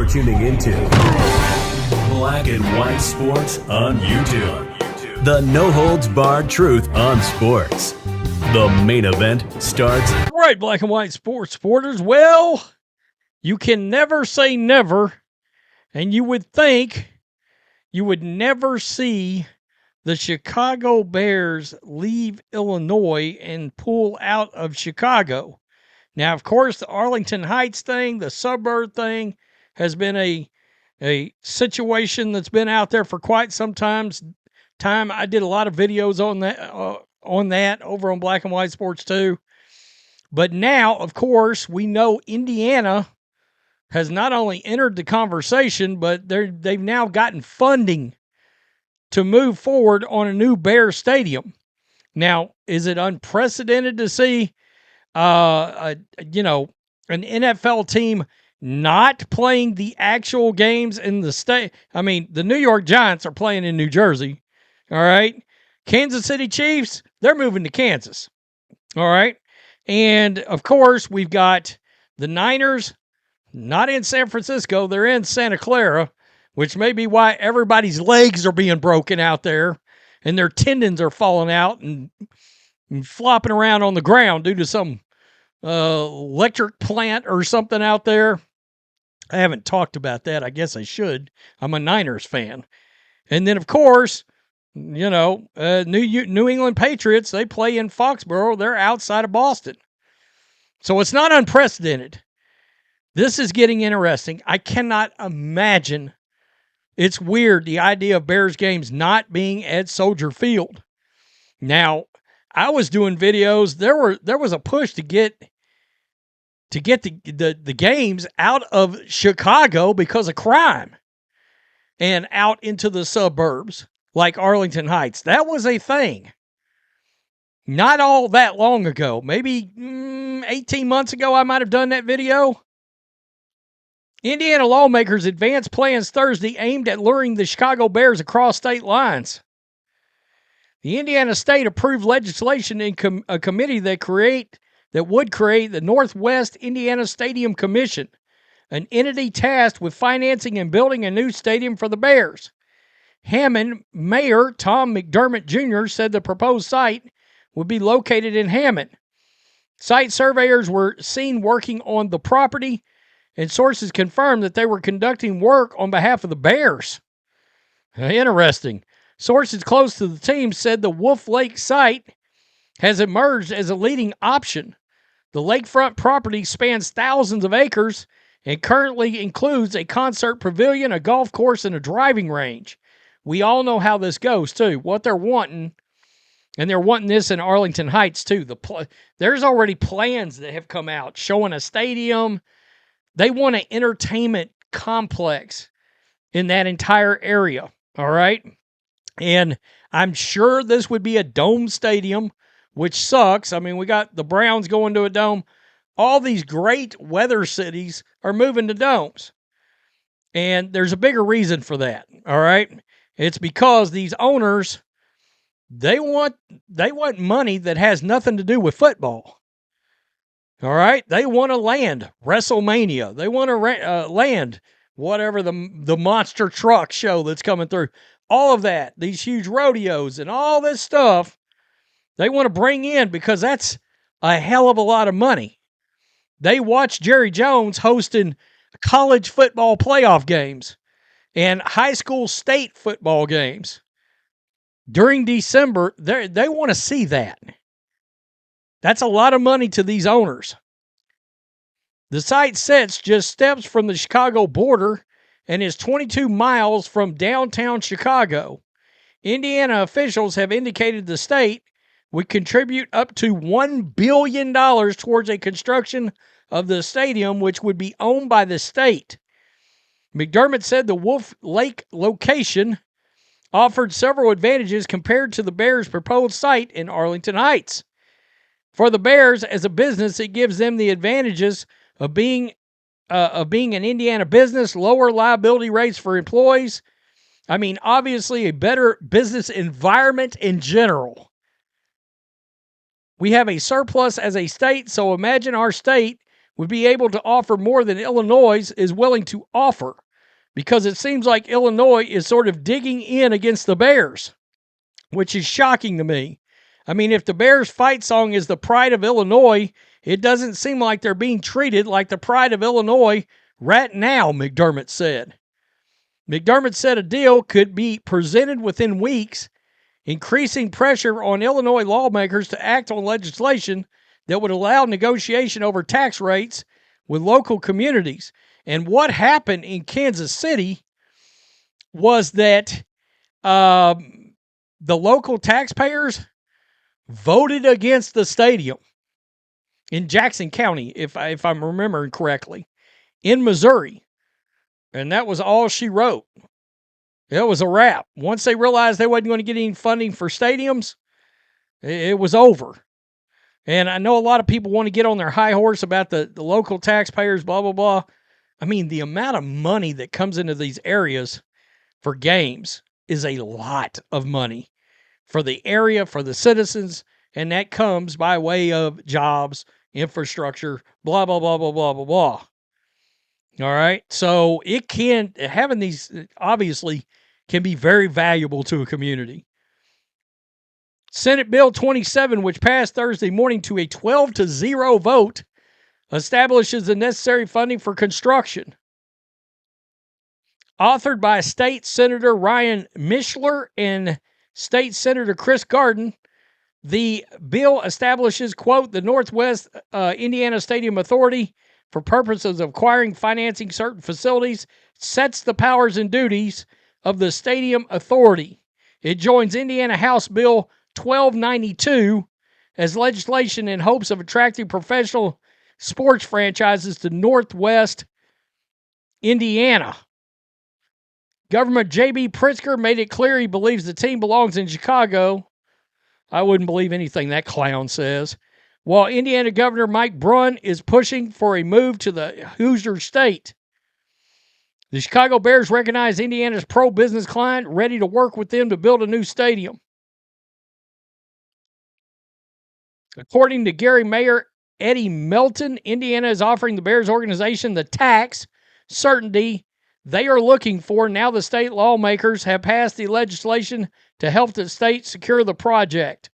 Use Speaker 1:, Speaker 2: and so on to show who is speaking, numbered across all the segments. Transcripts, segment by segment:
Speaker 1: You're tuning into Black and White Sports on YouTube. The no-holds-barred truth on sports. The main event starts.
Speaker 2: All right, Black and White Sports supporters. Well, you can never say never, and you would think you would never see the Chicago Bears leave Illinois and pull out of Chicago. Now, of course, the Arlington Heights thing, the suburb thing, has been a situation that's been out there for quite some time. I did a lot of videos on that over on Black and White Sports too. But now, of course, we know Indiana has not only entered the conversation, but they've now gotten funding to move forward on a new Bears stadium. Now, is it unprecedented to see an NFL team not playing the actual games in the state? I mean, the New York Giants are playing in New Jersey, all right? Kansas City Chiefs, they're moving to Kansas, all right? And, of course, we've got the Niners, not in San Francisco, they're in Santa Clara, which may be why everybody's legs are being broken out there and their tendons are falling out and flopping around on the ground due to some electric plant or something out there. I haven't talked about that. I guess I should. I'm a Niners fan. And then, of course, New England Patriots, they play in Foxborough. They're outside of Boston. So it's not unprecedented. This is getting interesting. I cannot imagine. It's weird, the idea of Bears games not being at Soldier Field. Now, I was doing videos. There was a push to get the games out of Chicago because of crime and out into the suburbs like Arlington Heights. That was a thing. Not all that long ago. Maybe 18 months ago I might have done that video. Indiana lawmakers advanced plans Thursday aimed at luring the Chicago Bears across state lines. The Indiana state approved legislation in a committee that would create the Northwest Indiana Stadium Commission, an entity tasked with financing and building a new stadium for the Bears. Hammond Mayor Tom McDermott Jr. said the proposed site would be located in Hammond. Site surveyors were seen working on the property, and sources confirmed that they were conducting work on behalf of the Bears. Interesting. Sources close to the team said the Wolf Lake site has emerged as a leading option. The lakefront property spans thousands of acres and currently includes a concert pavilion, a golf course, and a driving range. We all know how this goes, too, what they're wanting, and they're wanting this in Arlington Heights, too. There's already plans that have come out showing a stadium. They want an entertainment complex in that entire area, all right? And I'm sure this would be a dome stadium, which sucks. I mean, we got the Browns going to a dome. All these great weather cities are moving to domes. And there's a bigger reason for that, all right? It's because these owners, they want money that has nothing to do with football. All right, they want to land WrestleMania. They want to land whatever the monster truck show that's coming through. All of that, these huge rodeos and all this stuff, they want to bring in because that's a hell of a lot of money. They watch Jerry Jones hosting college football playoff games and high school state football games during December. They want to see that. That's a lot of money to these owners. The site sits just steps from the Chicago border and is 22 miles from downtown Chicago. Indiana officials have indicated the state would contribute up to $1 billion towards a construction of the stadium, which would be owned by the state. McDermott said the Wolf Lake location offered several advantages compared to the Bears' proposed site in Arlington Heights. For the Bears, as a business, it gives them the advantages of being an Indiana business, lower liability rates for employees. I mean, obviously, a better business environment in general. We have a surplus as a state, so imagine our state would be able to offer more than Illinois is willing to offer, because it seems like Illinois is sort of digging in against the Bears, which is shocking to me. I mean, if the Bears fight song is the pride of Illinois, it doesn't seem like they're being treated like the pride of Illinois right now, McDermott said. McDermott said a deal could be presented within weeks, increasing pressure on Illinois lawmakers to act on legislation that would allow negotiation over tax rates with local communities. And what happened in Kansas City was that the local taxpayers voted against the stadium in Jackson County, if I'm remembering correctly, in Missouri. And that was all she wrote. It was a wrap. Once they realized they wasn't going to get any funding for stadiums, it was over. And I know a lot of people want to get on their high horse about the local taxpayers, blah, blah, blah. I mean, the amount of money that comes into these areas for games is a lot of money for the area, for the citizens, and that comes by way of jobs, infrastructure, blah, blah, blah, blah, blah, blah, blah. All right. So having these obviously can be very valuable to a community. Senate Bill 27, which passed Thursday morning to a 12-0 vote, establishes the necessary funding for construction. Authored by State Senator Ryan Mishler and State Senator Chris Garden, the bill establishes, quote, the Northwest Indiana Stadium Authority for purposes of acquiring, financing certain facilities, sets the powers and duties of the Stadium Authority. It joins Indiana House Bill 1292 as legislation in hopes of attracting professional sports franchises to Northwest Indiana. Governor J.B. Pritzker made it clear he believes the team belongs in Chicago. I wouldn't believe anything that clown says. While Indiana Governor Mike Brunn is pushing for a move to the Hoosier State. The Chicago Bears recognize Indiana's pro-business client, ready to work with them to build a new stadium. According to Gary Mayor Eddie Melton, Indiana is offering the Bears organization the tax certainty they are looking for now the state lawmakers have passed the legislation to help the state secure the project.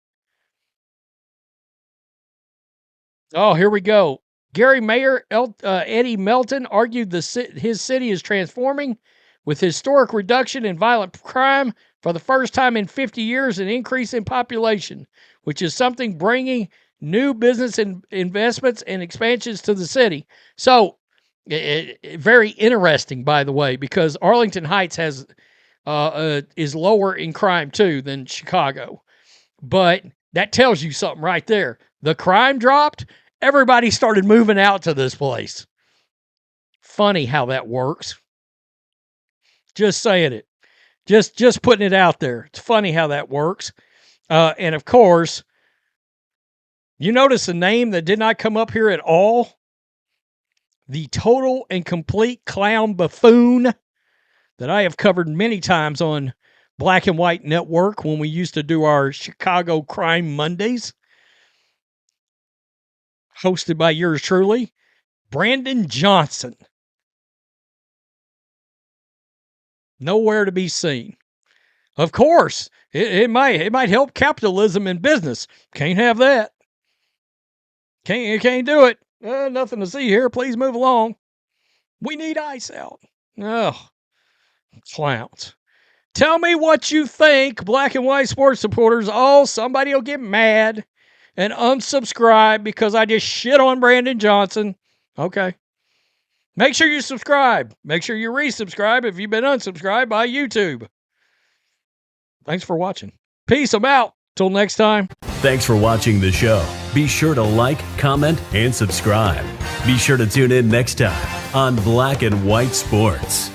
Speaker 2: Oh, here we go. Gary Mayor Eddie Melton argued his city is transforming with historic reduction in violent crime for the first time in 50 years, an increase in population, which is something bringing new business investments and expansions to the city. So, very interesting, by the way, because Arlington Heights is lower in crime too than Chicago. But that tells you something right there. The crime dropped. Everybody started moving out to this place. Funny how that works. Just saying it. Just putting it out there. It's funny how that works. And of course, you notice a name that did not come up here at all? The total and complete clown buffoon that I have covered many times on Black and White Network when we used to do our Chicago Crime Mondays. Hosted by yours truly, Brandon Johnson. Nowhere to be seen. Of course, it might help capitalism and business. Can't have that. Can't do it. Nothing to see here. Please move along. We need ice out. Oh, clowns. Tell me what you think, Black and White sports supporters. Oh, somebody will get mad and unsubscribe because I just shit on Brandon Johnson. Okay. Make sure you subscribe. Make sure you resubscribe if you've been unsubscribed by YouTube. Thanks for watching. Peace. I'm out. Till next time.
Speaker 1: Thanks for watching the show. Be sure to like, comment, and subscribe. Be sure to tune in next time on Black and White Sports.